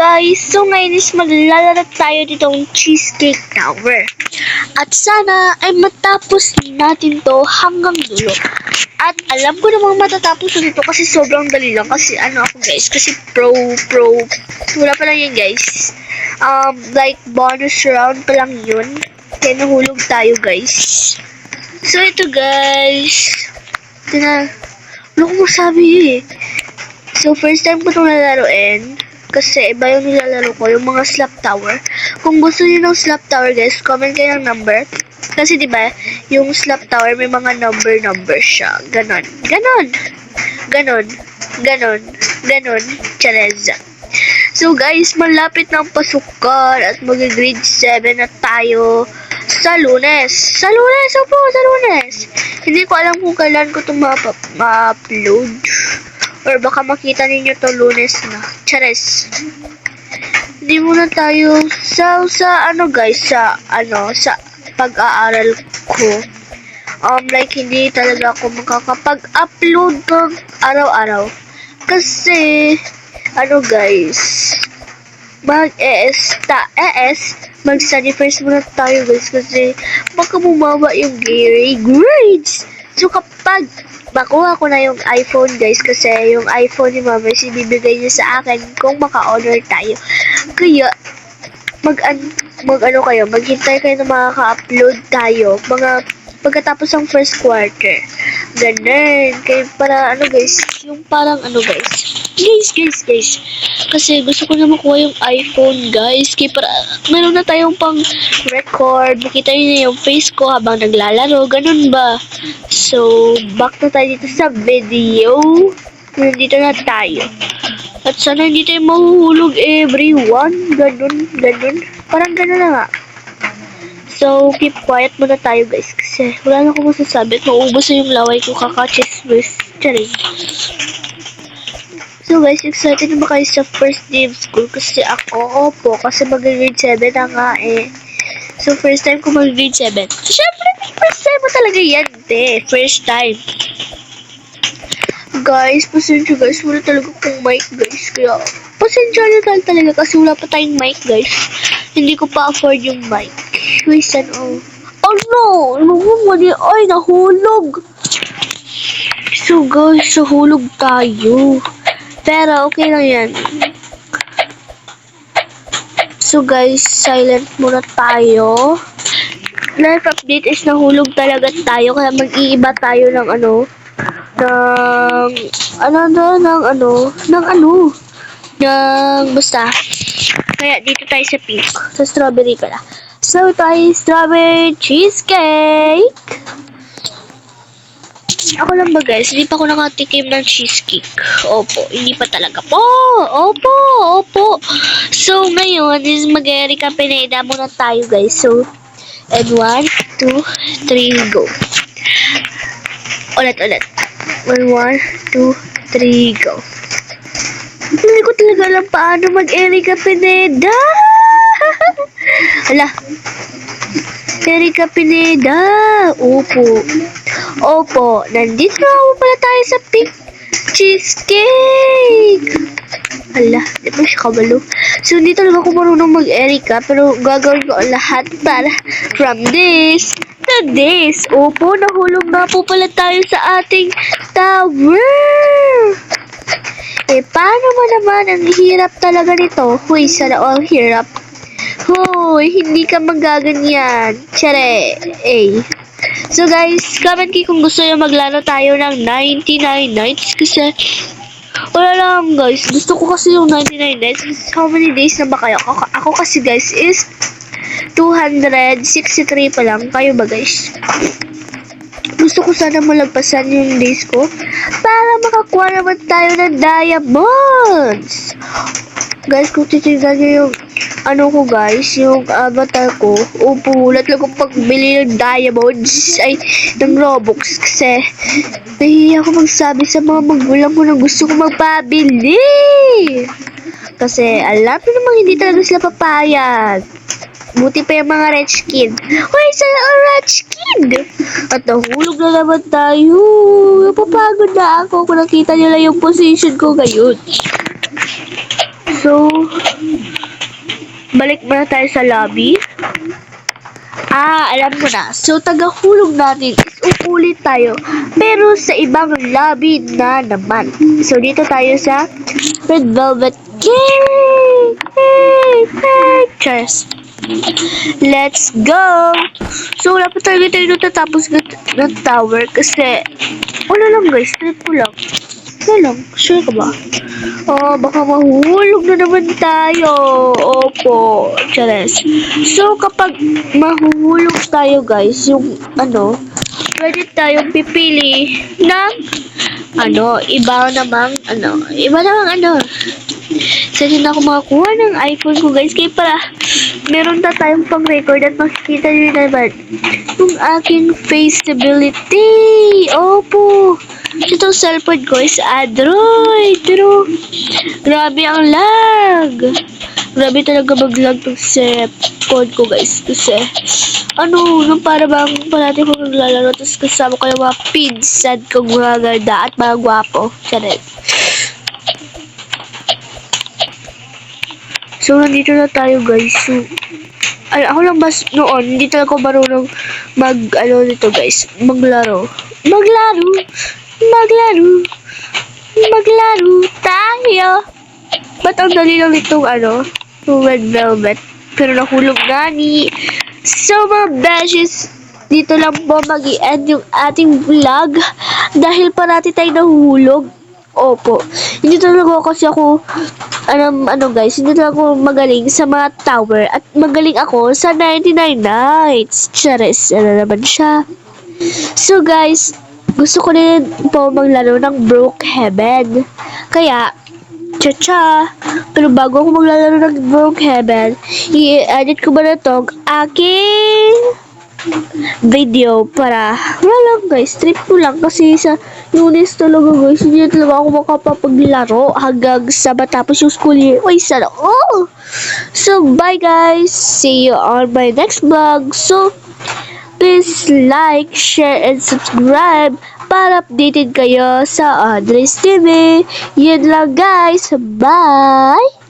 guys! So ngayon is maglalaro tayo ditong Cheesecake Tower. At sana ay matapos natin to hanggang dulo. At alam ko namang matatapos dito kasi sobrang dali lang. Kasi ano ako guys, kasi pro. Wala pa lang yun guys. Like bonus round pa lang yun. Kaya nahulog tayo guys. So ito guys. Ito na. Wala ko masabi eh. So first time ko itong lalaroin. Kasi iba yung nilalaro ko, yung mga slap tower. Kung gusto niyo ng slap tower guys, comment kayo ng number. Kasi diba, yung slap tower may mga number siya. Ganon. Chareza. So guys, malapit ng pasukan at mag-grade 7 na tayo sa Lunes. Sa Lunes. Hindi ko alam kung kailan ko ito ma-upload. Or baka makita ninyo to Lunes na. Chares. Hindi muna tayo sa ano guys, sa pag-aaral ko. Like hindi talaga ako makakapag-upload ng araw-araw. Kasi ano guys, mag-study first muna tayo guys kasi baka bumaba yung grades. So kapag makuha ko na yung iPhone guys kasi yung iPhone ni mama ibibigay niya sa akin kung maka-honor tayo. Kaya maghintay kayo na makaka-upload tayo pagkatapos ng first quarter. Ganun. Kaya para ano guys, yung parang ano guys. Guys. Kasi gusto ko na makuha yung iPhone guys. Kaya para meron na tayong pang record. Makita nyo na yung face ko habang naglalaro. Ganun ba? So, back na tayo dito sa video. Nandito na tayo. At sana hindi tayo mahuhulog everyone. Ganun. Parang ganun na nga. So, keep quiet muna tayo guys. Kasi wala na akong masasabi. Maubos na yung laway ko kaka-chismis. Charing. So guys, excited na ba kayo sa first day of school? Kasi ako, opo. Kasi mag-grade 7 na nga eh. So, first time ko mag-grade 7. So, syempre, first time mo talaga yan, te. First time. Guys, pasensya guys. Wala talaga kong mic guys. Kaya, pasensya na talaga kasi wala pa tayong mic guys. Hindi ko pa afford yung mic. Wait, oh no! Ay, nahulog! So guys, nahulog tayo. Pero okay lang yan. So guys, silent muna tayo. Life update is nahulog talaga tayo. Kaya mag-iiba tayo ng basta. Kaya dito tayo sa pink. Sa strawberry pala. So ito ay strawberry cheesecake. Ako lang ba guys, hindi pa ako nakatikim ng cheesecake. Opo, hindi pa talaga po. Opo. So ngayon is mag-Erika Pineda muna tayo guys. So, and 1, 2, 3, go. Ulit. 1, 2, 3, go. Hindi ko talaga alam paano mag-Erika Pineda. Hala. Erika Pineda. Opo. Nandito na pala tayo sa pink cheesecake. Hala, di ba siya kabalo? So, hindi talaga ako marunong mag-Erika, pero gagawin ko ang lahat para from this to this. Opo, nahulog na po pala tayo sa ating tower. Paano mo naman? Ang hirap talaga nito. Huy, sana all hirap. Hoy, hindi ka magaganyan. Tsare. So guys, comment kayo kung gusto nyo maglaro tayo ng 99 nights. Kasi, wala lang guys. Gusto ko kasi yung 99 nights. How many days na ba kayo? Ako kasi guys is 263 pa lang. Kayo ba guys? Gusto ko sana malagpasan yung days ko para makakuha naman tayo ng diamonds. Guys, kung titignan nyo yung ko guys, yung avatar ko, upulat lang kung pagbili ng diamonds ng Robux kasi nahihiya ako magsabi sa mga magulang ko na gusto ko magpabili kasi alam mo namang hindi talaga sila papayag. Buti pa yung mga rich kid. Hoy, sana ang rich kid! At nahulog na naman tayo. Napapagod na ako kung nakita nyo lang yung position ko ngayon. So, balik muna tayo sa lobby. Alam ko na. So, tagahulog natin is uulit tayo. Pero sa ibang lobby na naman. So, dito tayo sa Red Velvet Cake! Cheers! Let's go! So, wala pa tayo natatapos ng tower kasi wala lang guys, trip ko lang. Wala lang, sure ka ba? Baka mahuhulog na naman tayo. Opo, chares. So, kapag mahuhulog tayo guys, yung pwede tayong pipili ng iba namang Saan na ako makakuha ng iPhone ko guys? Kaya pala, meron na tayong pang record at makikita nyo naman yung aking face stability. Opo. Itong cellphone ko is Android. Pero, grabe ang lag. Grabe talaga mag-lag tong cellphone ko guys. Kasi, nung para bang parati ko naglalaro tapos kasama ko yung mga pinsan kong mga ganda at mga gwapo. Charet. So, nandito na tayo guys. So, ako lang noon, hindi talaga ako marunong nito guys, maglaro tayo. Ba't ang dali lang itong Red Velvet? Pero nahulog na ni. So, mga beshes, dito lang po mag-i-end yung ating vlog dahil parati tayo nahuhulog. Opo. Hindi talaga kasi ako guys, hindi talaga ako magaling sa mga tower at magaling ako sa 99 nights. Charis, naman siya. So guys, gusto ko rin po maglaro ng Brookhaven. Kaya, cha-cha. Pero bago ako maglalaro ng Brookhaven, i-edit ko ba na itong aking video para wala lang guys, trip ko lang kasi sa Lunes talaga guys, hindi talaga ako makapapaglaro hanggang sa matapos yung school year. Uy, sana so bye guys, see you on my next vlog. So please like, share, and subscribe para updated kayo sa Andres TV. Yun lang guys, bye.